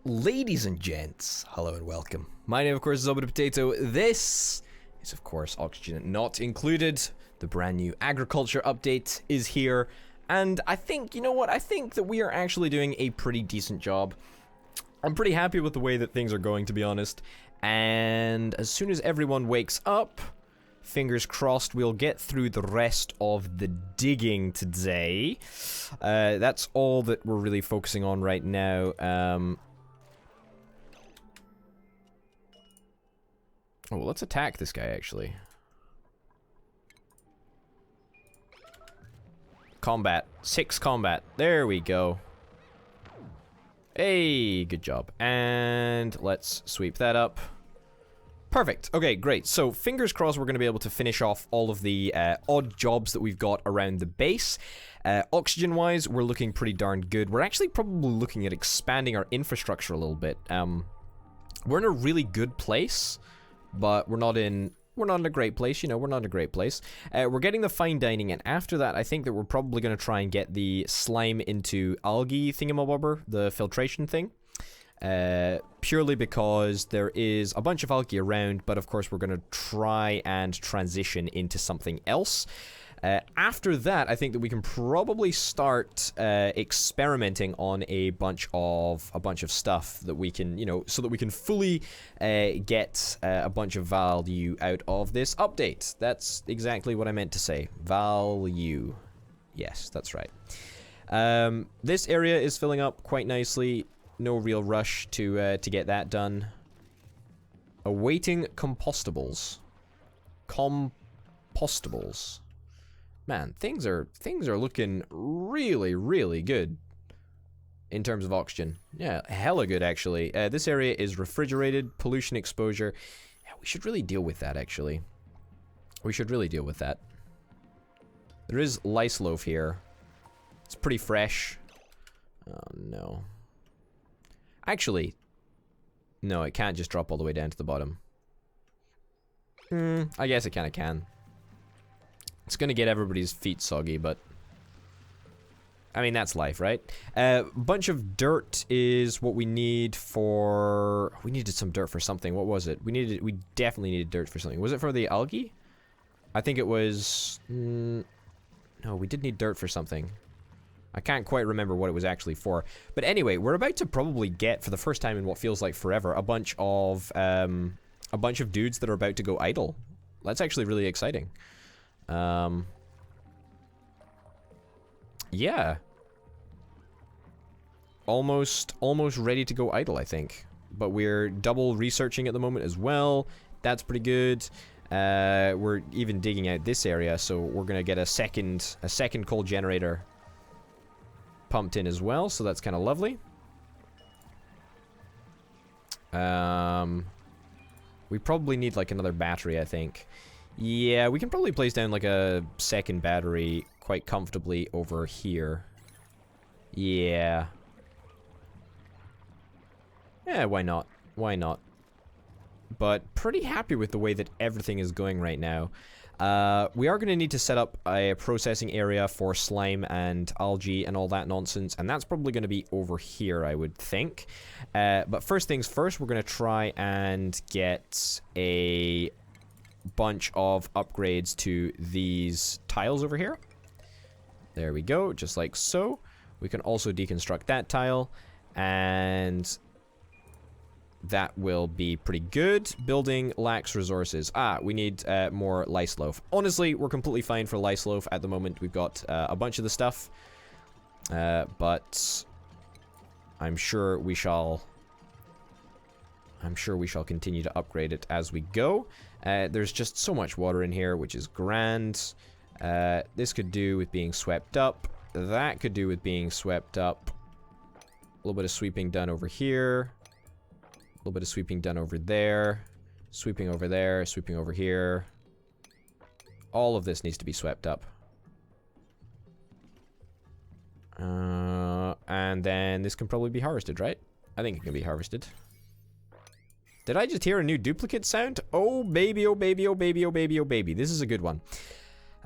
Ladies and gents, hello and welcome. My name, of course, is Potato. This is, of course, Oxygen Not Included. The brand new agriculture update is here. And I think, you know what? I think that we are actually doing a pretty decent job. I'm pretty happy with the way that things are going, to be honest. And as soon as everyone wakes up, fingers crossed, we'll get through the rest of the digging today. That's all that we're really focusing on right now. Oh, well, let's attack this guy, actually. Combat. 6 combat. There we go. Hey, good job. And let's sweep that up. Perfect. Okay, great. So, fingers crossed we're going to be able to finish off all of the odd jobs that we've got around the base. Oxygen-wise, we're looking pretty darn good. We're actually probably looking at expanding our infrastructure a little bit. We're in a really good place, but we're not in a great place, you know, we're not in a great place. We're getting the fine dining, and after that, I think that we're probably going to try and get the slime into algae thingamabobber, the filtration thing. Purely because there is a bunch of algae around, but of course we're going to try and transition into something else. After that, I think that we can probably start experimenting on a bunch of stuff that we can, you know, so that we can fully get a bunch of value out of this update. That's exactly what I meant to say. Value. Yes, that's right. This area is filling up quite nicely. No real rush to get that done. Awaiting compostables. Compostables. Man, things are looking really, really good in terms of oxygen. Yeah, hella good, actually. This area is refrigerated, pollution exposure. Yeah, we should really deal with that, actually. We should really deal with that. There is lice loaf here. It's pretty fresh. Oh, no. Actually, no, it can't just drop all the way down to the bottom. I guess it kind of can. It's gonna get everybody's feet soggy, but I mean, that's life, right? Bunch of dirt is what we need for... We needed some dirt for something. What was it? We definitely needed dirt for something. Was it for the algae? I think it was... no, we did need dirt for something. I can't quite remember what it was actually for. But anyway, we're about to probably get, for the first time in what feels like forever, a bunch of dudes that are about to go idle. That's actually really exciting. Yeah. Almost ready to go idle, I think. But we're double researching at the moment as well. That's pretty good. We're even digging out this area, so we're gonna get a second coal generator pumped in as well, so that's kind of lovely. We probably need like another battery, I think. Yeah, we can probably place down like a second battery quite comfortably over here. Yeah. Yeah, why not? Why not? But pretty happy with the way that everything is going right now. We are going to need to set up a processing area for slime and algae and all that nonsense, and that's probably going to be over here, I would think. But first things first, we're going to try and get a bunch of upgrades to these tiles over here. There we go, just like so. We can also deconstruct that tile, and that will be pretty good. Building lacks resources. We need more lice loaf. Honestly, we're completely fine for lice loaf at the moment. We've got a bunch of the stuff, but I'm sure we shall continue to upgrade it as we go. There's just so much water in here, which is grand. This could do with being swept up. That could do with being swept up. A little bit of sweeping done over here. A little bit of sweeping done over there. Sweeping over there. Sweeping over here. All of this needs to be swept up. And then this can probably be harvested, right? I think it can be harvested. Did I just hear a new duplicate sound? Oh baby, oh baby, oh baby, oh baby, oh baby. This is a good one.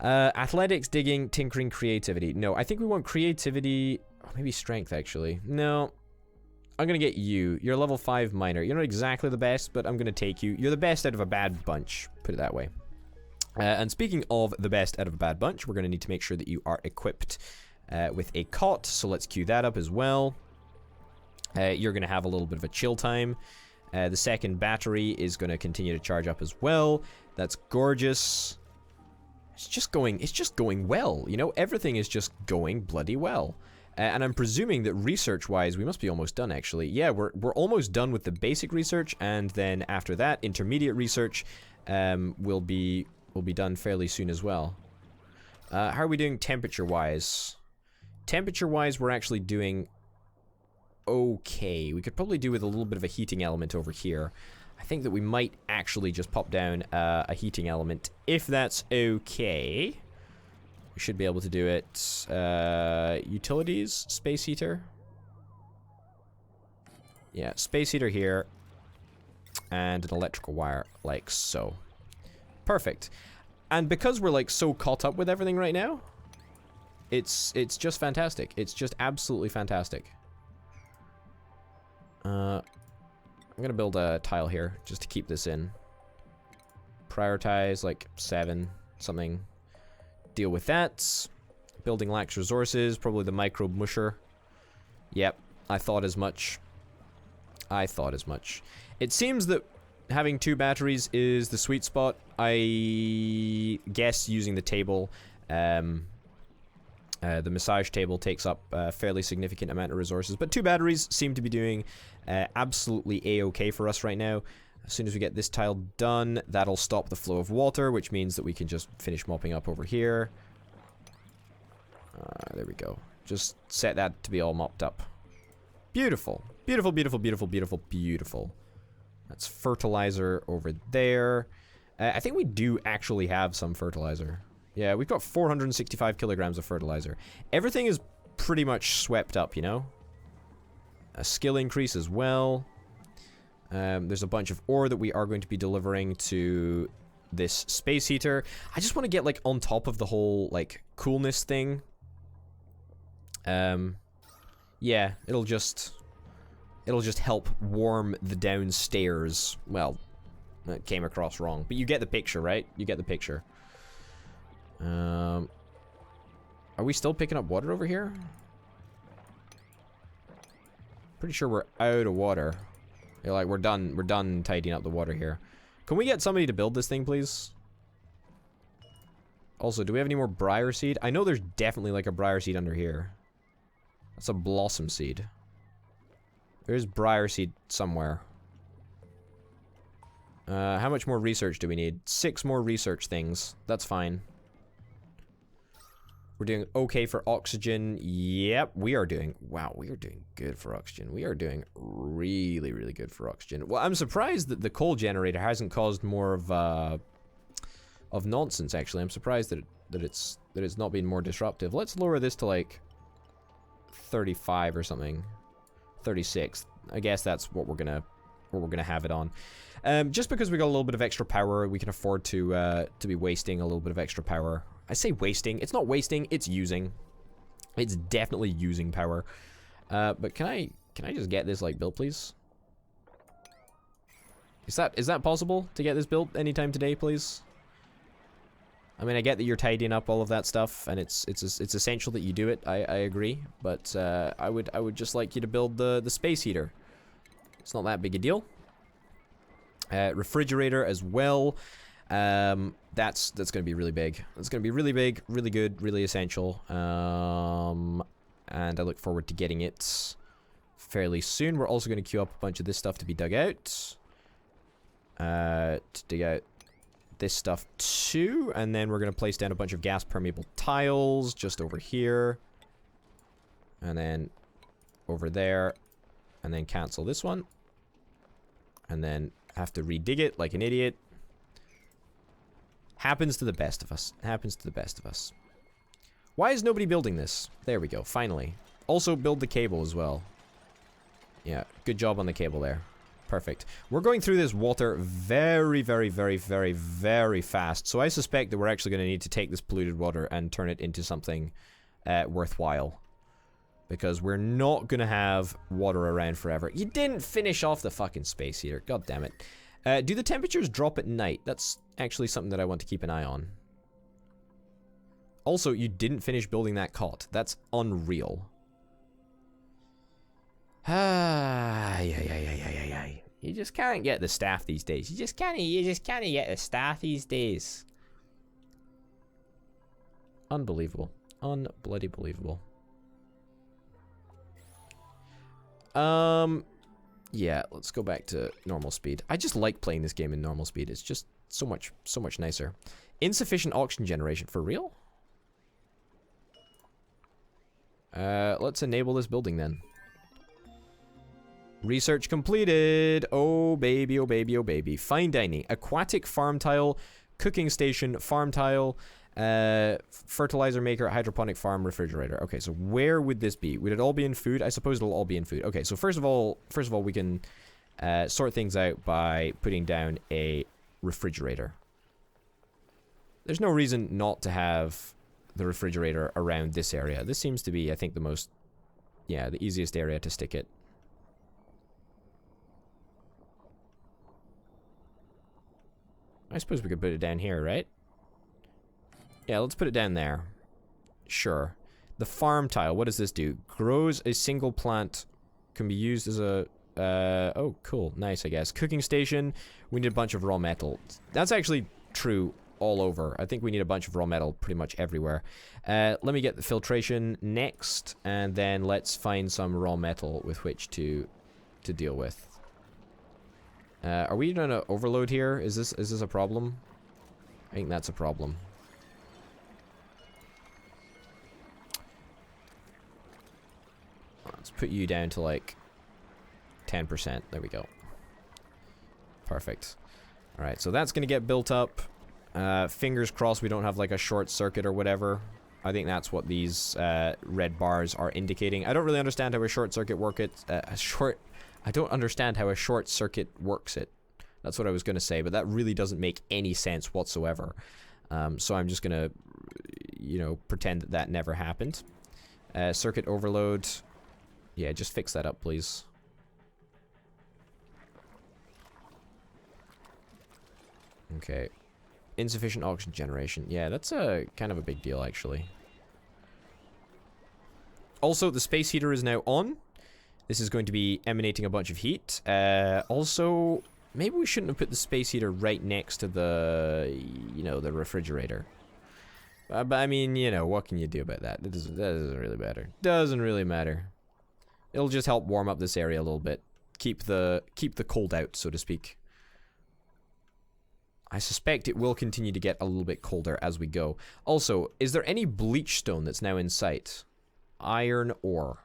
Athletics, digging, tinkering, creativity. No, I think we want creativity. Oh, maybe strength, actually. No. I'm gonna get you. You're a level 5 miner. You're not exactly the best, but I'm gonna take you. You're the best out of a bad bunch, put it that way. And speaking of the best out of a bad bunch, we're gonna need to make sure that you are equipped with a cot, so let's queue that up as well. You're gonna have a little bit of a chill time. The second battery is gonna continue to charge up as well. That's gorgeous. It's just going well, you know? Everything is just going bloody well. And I'm presuming that research-wise, we must be almost done, actually. Yeah, we're almost done with the basic research, and then after that, intermediate research will be done fairly soon as well. How are we doing temperature-wise? Temperature-wise, we're actually doing okay. We could probably do with a little bit of a heating element over here. I think that we might actually just pop down a heating element, if that's okay. We should be able to do it. Utilities, space heater. Yeah, space heater here. And an electrical wire, like so. Perfect. And because we're like so caught up with everything right now, it's just fantastic. It's just absolutely fantastic. I'm gonna build a tile here just to keep this in. Prioritize like 7 something. Deal with that. Building lacks resources, probably the microbe musher. Yep, I thought as much. I thought as much. It seems that having 2 batteries is the sweet spot. I guess using the table, the massage table takes up a fairly significant amount of resources, but 2 batteries seem to be doing absolutely a-okay for us right now. As soon as we get this tile done, that'll stop the flow of water, which means that we can just finish mopping up over here. There we go. Just set that to be all mopped up. Beautiful. Beautiful, beautiful, beautiful, beautiful, beautiful. That's fertilizer over there. I think we do actually have some fertilizer. Yeah, we've got 465 kilograms of fertilizer. Everything is pretty much swept up, you know? A skill increase as well. There's a bunch of ore that we are going to be delivering to this space heater. I just want to get, like, on top of the whole, like, coolness thing. Yeah, it'll just help warm the downstairs. Well, that came across wrong. But you get the picture, right? You get the picture. Are we still picking up water over here? Pretty sure we're out of water. Yeah, like we're done tidying up the water here. Can we get somebody to build this thing, please? Also, do we have any more briar seed? I know there's definitely like a briar seed under here. That's a blossom seed. There's briar seed somewhere. How much more research do we need? 6 more research things. That's fine. We're doing okay for oxygen. Yep, we are doing... Wow, we are doing good for oxygen. We are doing really, really good for oxygen. Well, I'm surprised that the coal generator hasn't caused more of nonsense, actually. I'm surprised that it's not been more disruptive. Let's lower this to, like, 35 or something. 36. I guess that's what we're gonna have it on. Just because we got a little bit of extra power, we can afford to be wasting a little bit of extra power. I say wasting. It's not wasting. It's using. It's definitely using power. But can I just get this like built, please? Is that possible to get this built anytime today, please? I mean, I get that you're tidying up all of that stuff, and it's essential that you do it. I agree, but I would just like you to build the space heater. It's not that big a deal. Refrigerator as well. That's going to be really big. It's going to be really big, really good, really essential. And I look forward to getting it fairly soon. We're also going to queue up a bunch of this stuff to be dug out. To dig out this stuff too, and then we're going to place down a bunch of gas permeable tiles just over here. And then over there. And then cancel this one. And then have to redig it like an idiot. Happens to the best of us. Happens to the best of us. Why is nobody building this? There we go, finally. Also build the cable as well. Yeah, good job on the cable there. Perfect. We're going through this water very, very, very, very, very fast. So I suspect that we're actually going to need to take this polluted water and turn it into something worthwhile. Because we're not gonna have water around forever. You didn't finish off the fucking space heater. God damn it. Do the temperatures drop at night? That's actually something that I want to keep an eye on. Also, you didn't finish building that cot. That's unreal. You just can't get the staff these days. You just can't get the staff these days. Unbelievable. Unbloody believable. Yeah, let's go back to normal speed. I just like playing this game in normal speed. It's just so much nicer. Insufficient oxygen generation. For real? Let's enable this building then. Research completed. Oh baby, oh baby, oh baby. Fine dining. Aquatic farm tile. Cooking station. Farm tile. Fertilizer maker. Hydroponic farm. Refrigerator. Okay, so where would this be? Would it all be in food? I suppose it'll all be in food. Okay, so first of all, we can sort things out by putting down a refrigerator. There's no reason not to have the refrigerator around this area. This seems to be, I think, the easiest area to stick it. I suppose we could put it down here, right? Yeah, let's put it down there. Sure. The farm tile, what does this do? Grows a single plant, can be used as a... oh, cool. Nice, I guess. Cooking station, we need a bunch of raw metal. That's actually true all over. I think we need a bunch of raw metal pretty much everywhere. Let me get the filtration next, and then let's find some raw metal with which to deal with. Are we gonna overload here? Is this a problem? I think that's a problem. Let's put you down to like 10%. There we go. Perfect. Alright, so that's gonna get built up. Fingers crossed we don't have like a short circuit or whatever. I think that's what these red bars are indicating. I don't really understand how a short circuit I don't understand how a short circuit works it. That's what I was going to say, but that really doesn't make any sense whatsoever. So I'm just going to, pretend that never happened. Circuit overload. Yeah, just fix that up, please. Okay. Insufficient oxygen generation. Yeah, that's kind of a big deal, actually. Also, the space heater is now on. This is going to be emanating a bunch of heat. Also, maybe we shouldn't have put the space heater right next to the, the refrigerator. But I mean, what can you do about that? That doesn't really matter. Doesn't really matter. It'll just help warm up this area a little bit. Keep the cold out, so to speak. I suspect it will continue to get a little bit colder as we go. Also, is there any bleach stone that's now in sight? Iron ore.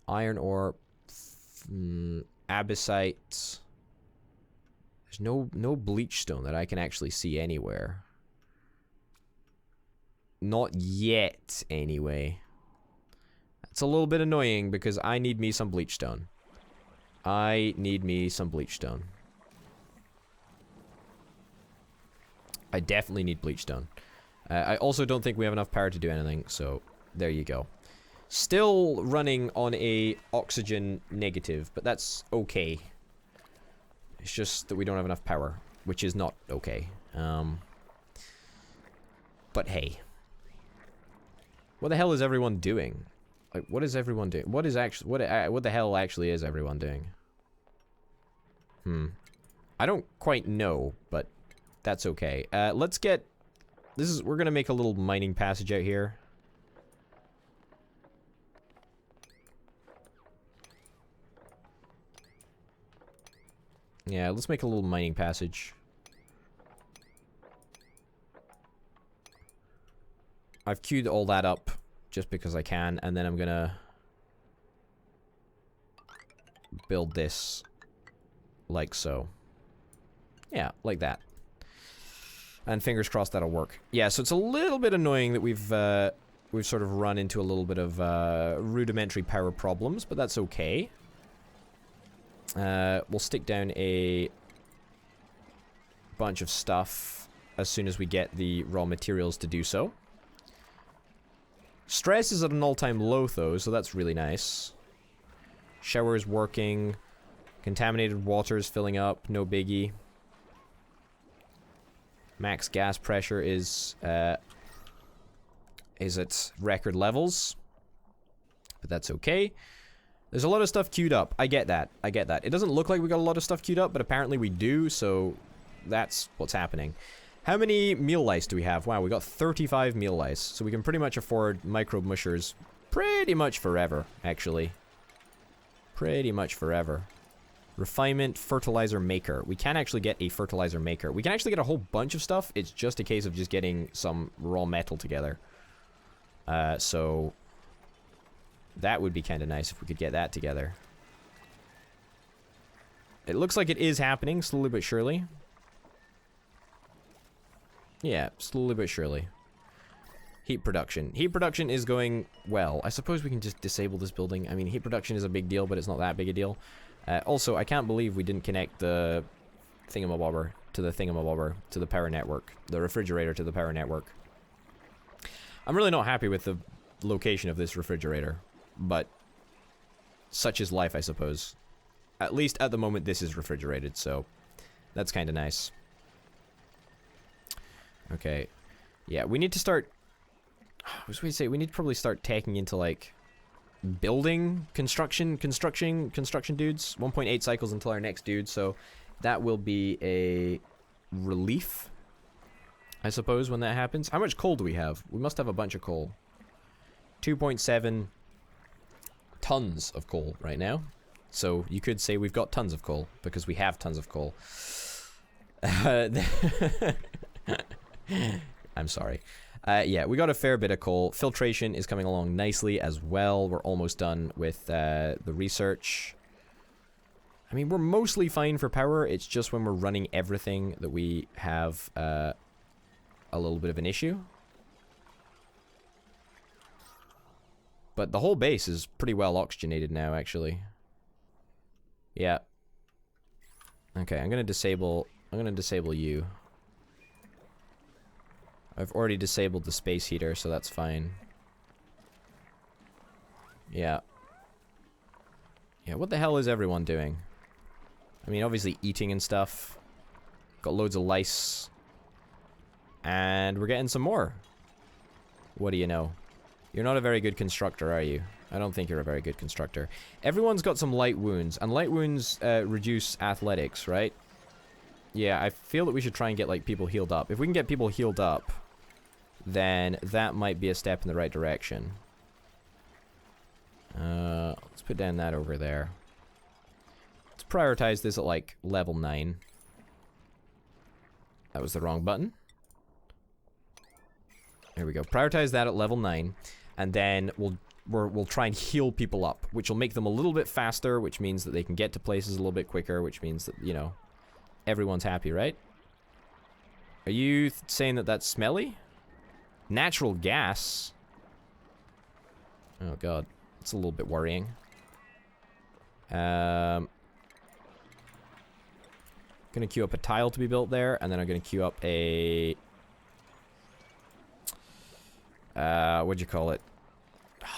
Iron ore. Abysite. There's no bleach stone that I can actually see anywhere. Not yet, anyway. It's a little bit annoying because I need me some bleach stone. I need me some bleach stone. I definitely need bleach stone. I also don't think we have enough power to do anything, so there you go. Still running on a oxygen negative, but that's okay. It's just that we don't have enough power, which is not okay. But hey. What the hell is everyone doing? Like, what is everyone doing? What is actually what the hell actually is everyone doing? I don't quite know, but that's okay. Let's get we're gonna make a little mining passage out here. Yeah, let's make a little mining passage. I've queued all that up just because I can, and then I'm gonna build this like so. Yeah, like that. And fingers crossed that'll work. Yeah, so it's a little bit annoying that we've sort of run into a little bit of rudimentary power problems, but that's okay. We'll stick down a bunch of stuff as soon as we get the raw materials to do so. Stress is at an all-time low, though, so that's really nice. Shower is working. Contaminated water is filling up. No biggie. Max gas pressure is at record levels. But that's okay. There's a lot of stuff queued up. I get that. I get that. It doesn't look like we got a lot of stuff queued up, but apparently we do, so that's what's happening. How many meal lice do we have? Wow, we got 35 meal lice, so we can pretty much afford microbe mushers pretty much forever, actually. Pretty much forever. Refinement fertilizer maker. We can actually get a fertilizer maker. We can actually get a whole bunch of stuff. It's just a case of just getting some raw metal together. So that would be kind of nice if we could get that together. It looks like it is happening, slowly but surely. Yeah, slowly but surely. Heat production. Heat production is going well. I suppose we can just disable this building. I mean, heat production is a big deal, but it's not that big a deal. Also, I can't believe we didn't connect the thingamabobber to the power network. The refrigerator to the power network. I'm really not happy with the location of this refrigerator, but such is life, I suppose. At least at the moment, this is refrigerated, so that's kind of nice. Okay. Yeah, we need to start... What was we say? We need to probably start taking into, like, building, construction dudes. 1.8 cycles until our next dude, so that will be a relief, I suppose, when that happens. How much coal do we have? We must have a bunch of coal. 2.7 tons of coal right now. So you could say we've got tons of coal, because we have tons of coal. I'm sorry. Yeah, we got a fair bit of coal. Filtration is coming along nicely as well. We're almost done with the research. I mean, we're mostly fine for power. It's just when we're running everything that we have a little bit of an issue. But the whole base is pretty well oxygenated now, actually. Yeah. Okay, I'm gonna disable you. I've already disabled the space heater, so that's fine. Yeah. Yeah, what the hell is everyone doing? I mean, obviously eating and stuff. Got loads of lice. And we're getting some more. What do you know? You're not a very good constructor, are you? I don't think you're a very good constructor. Everyone's got some light wounds, and light wounds reduce athletics, right? Yeah, I feel that we should try and get, like, people healed up. If we can get people healed up, then that might be a step in the right direction. Let's put down that over there. Let's prioritize this at, like, level 9. That was the wrong button. There we go. Prioritize that at level 9, and then we'll try and heal people up, which will make them a little bit faster, which means that they can get to places a little bit quicker, which means that, you know, everyone's happy, right? Are you saying that that's smelly? Natural gas? Oh god, it's a little bit worrying. Gonna queue up a tile to be built there, and then I'm gonna queue up a... what'd you call it?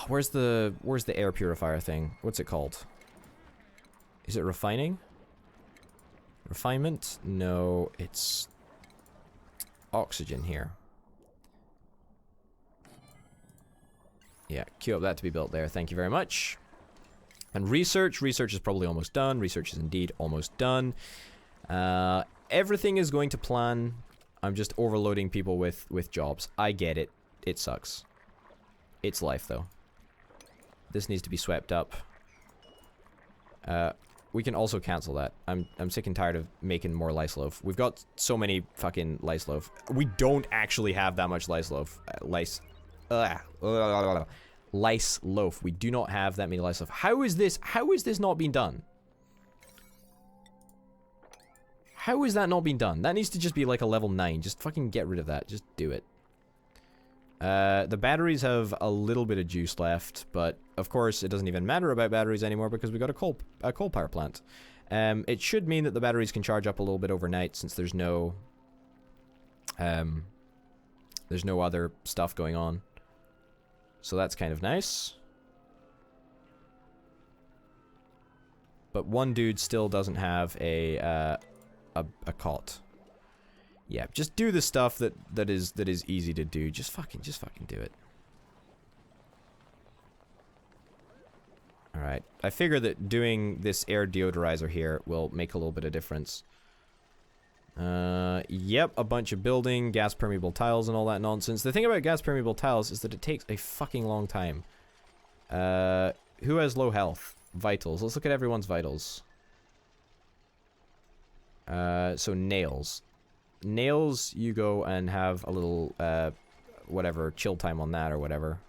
Where's the air purifier thing? What's it called? Is it refining? Refinement? No, it's oxygen here. Yeah, queue up that to be built there. Thank you very much. And research. Research is probably almost done. Research is indeed almost done. Everything is going to plan. I'm just overloading people with jobs. I get it. It sucks. It's life, though. This needs to be swept up. We can also cancel that. I'm sick and tired of making more lice loaf. We've got so many fucking lice loaf. We don't actually have that much lice loaf. Lice loaf. We do not have that many lice loaf. How is this not being done? How is that not being done? That needs to just be like a level 9. Just fucking get rid of that. Just do it. The batteries have a little bit of juice left, but of course it doesn't even matter about batteries anymore because we got a coal power plant. It should mean that the batteries can charge up a little bit overnight since there's no other stuff going on. So that's kind of nice. But one dude still doesn't have a cot. Yeah, just do the stuff that is easy to do. Just fucking do it. Alright. I figure that doing this air deodorizer here will make a little bit of difference. Yep, a bunch of building, gas permeable tiles and all that nonsense. The thing about gas permeable tiles is that it takes a fucking long time. Who has low health? Vitals. Let's look at everyone's vitals. So nails. Nails, you go and have a little, whatever, chill time on that or whatever.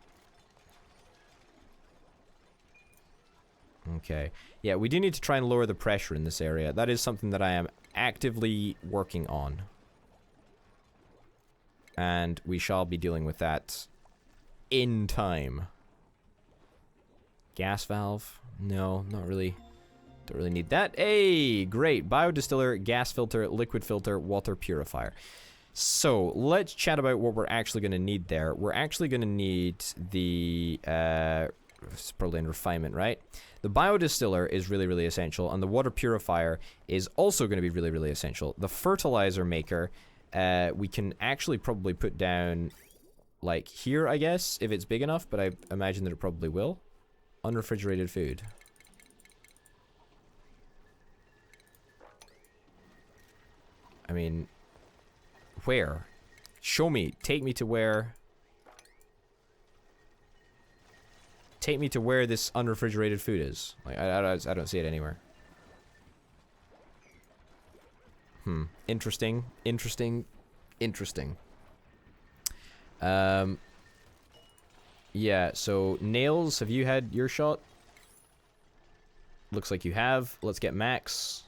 Okay. Yeah, we do need to try and lower the pressure in this area. That is something that I am actively working on. And we shall be dealing with that in time. Gas valve? No, not really. Don't really need that. Hey, great. Biodistiller, gas filter, liquid filter, water purifier. So, let's chat about what we're actually going to need there. We're actually going to need the, it's probably in refinement, right? The biodistiller is really, really essential, and the water purifier is also going to be really, really essential. The fertilizer maker, we can actually probably put down, like, here, I guess, if it's big enough, but I imagine that it probably will. Unrefrigerated food. I mean, where? Show me. Take me to where... Take me to where this unrefrigerated food is. Like, I don't see it anywhere. Interesting. Interesting. Interesting. Yeah, so nails, have you had your shot? Looks like you have. Let's get Max.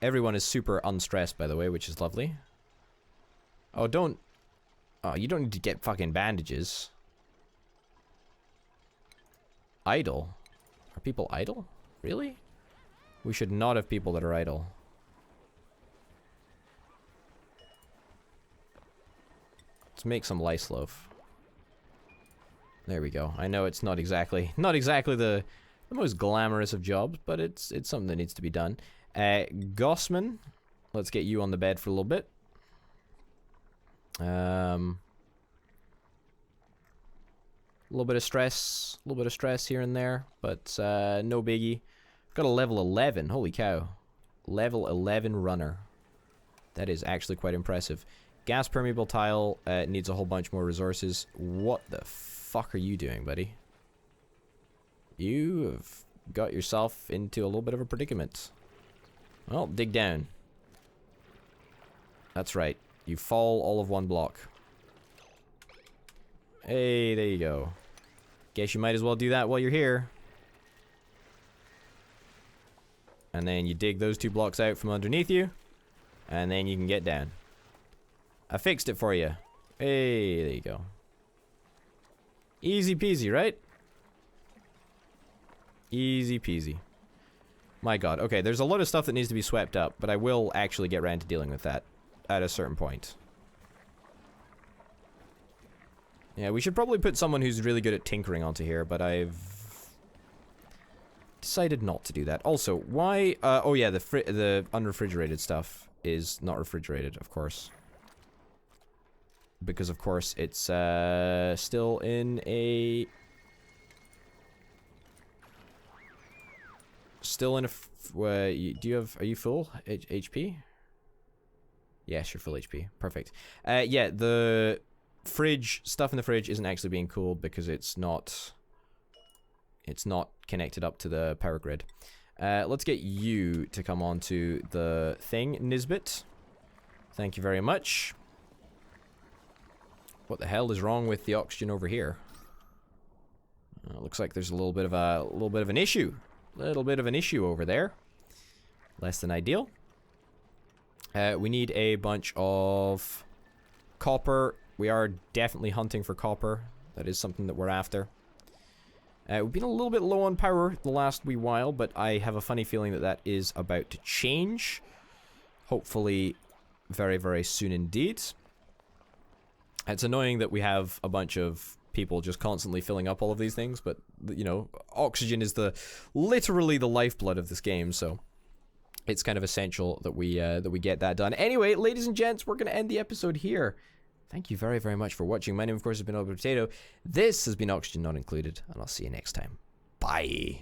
Everyone is super unstressed, by the way, which is lovely. Oh, don't... Oh, you don't need to get fucking bandages. Idle? Are people idle? Really? We should not have people that are idle. Let's make some lice loaf. There we go. I know it's not exactly the most glamorous of jobs, but it's something that needs to be done. Gossman, let's get you on the bed for a little bit. A little bit of stress here and there, but no biggie. Got a level 11, holy cow. Level 11 runner. That is actually quite impressive. Gas permeable tile needs a whole bunch more resources. What the fuck are you doing, buddy? You have got yourself into a little bit of a predicament. Well, dig down. That's right. You fall all of one block. Hey, there you go. Guess you might as well do that while you're here. And then you dig those 2 blocks out from underneath you. And then you can get down. I fixed it for you. Hey, there you go. Easy peasy, right? Easy peasy. My god. Okay, there's a lot of stuff that needs to be swept up, but I will actually get around to dealing with that at a certain point. Yeah, we should probably put someone who's really good at tinkering onto here, but I've decided not to do that. Also, why... oh yeah, the unrefrigerated stuff is not refrigerated, of course. Because, of course, it's still in a... Still in a... do you have... Are you full HP? Yes, you're full HP. Perfect. Yeah, the stuff in the fridge isn't actually being cooled because it's not connected up to the power grid. Let's get you to come on to the thing, Nisbet. Thank you very much. What the hell is wrong with the oxygen over here? Looks like there's a little bit of an issue. Little bit of an issue over there. Less than ideal. We need a bunch of copper. We are definitely hunting for copper. That is something that we're after. We've been a little bit low on power the last wee while, but I have a funny feeling that is about to change. Hopefully very, very soon indeed. It's annoying that we have a bunch of people just constantly filling up all of these things, but, you know, oxygen is literally the lifeblood of this game, so it's kind of essential that we get that done. Anyway, ladies and gents, we're going to end the episode here. Thank you very, very much for watching. My name, of course, has been Potato. This has been Oxygen Not Included, and I'll see you next time. Bye.